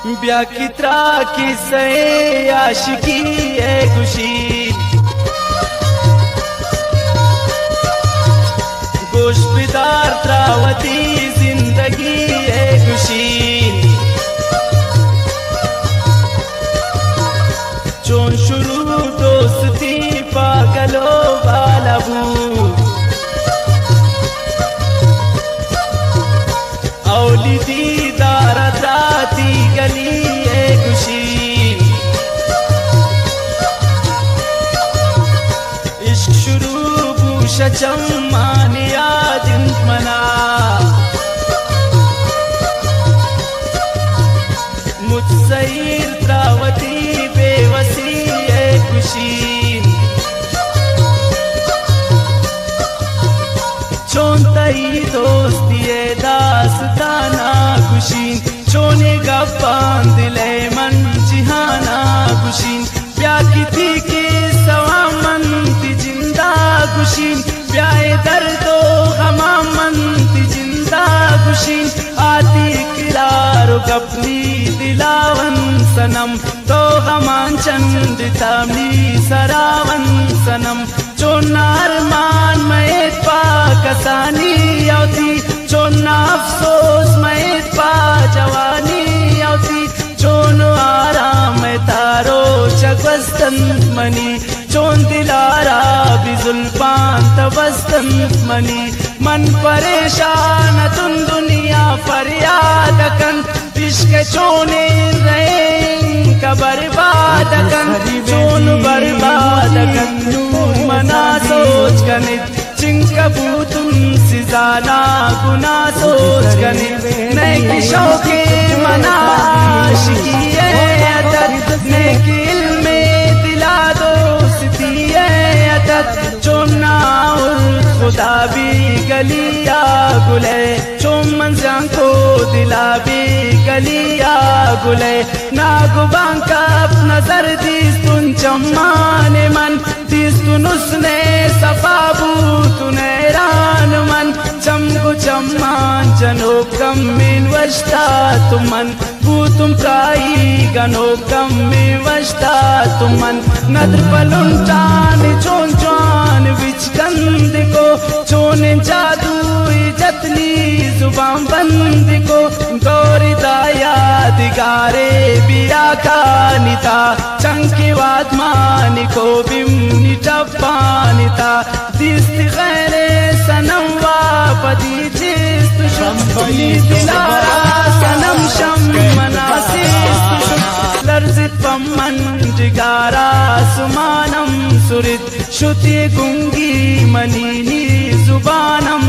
بیا کترا کی سے عاشقی ہے خوشی گوش بیدار تراوتی زندگی ہے خوشی چون شروع دوستی پاگلو والا بو اولی دیدار داتی گلی ہے خوشی عشق شروع بوش چمان یاد منا متسیر تراوتی بے وسی ہے خوشی چون تئی دوستی داستانا خوشی چونے گا باندلے من جہانا خوشی بیا کتی کی سوا من تی جندہ خوشی بیا درد و غما من تی جندہ خوشی آتی کلارو گپنی دلاون سنم تو غمان چند تامنی سراون سنم چون ارمان میت پاکستانی آتی چون افسوس میت پا جوانی آتی چون آرام تارو چگوستن منی چون دلارا بزلپان تبستن منی من پریشان تن دنیا فریاد کن عشق چونے رہیں کا برباد کن چون برباد کن منا سوچ کنت چنکبو تم سزانا گنا سوچ کنت نیکی شوقی منا عاشقی عدد نیکی علم دلا دوستی عدد چون ناول خدا بھی گلیا گلے چون منزیاں کو دلا بھی گلیا گلے ناگو بانکا اپنا نظر دیستن چمان من دیستن اس نے صفا بوتن ایران من چمگو چمان جنو کم من وشتا تمن بوتم کائی گنو کم من وشتا تمن ندر پلنٹان چون چوان وچ گند کو چون جادوی جتنی زبان بند کو گوری دا یادگارے بیا کانی تا چنکی واد مانی کو بمنی ٹپانی تا دیست غیر سنم واپدی جیست شمبلی دلارا سنم شم مناسیست شم لرزت پمن جگارا سمانم سرد شتی گنگی منینی زبانم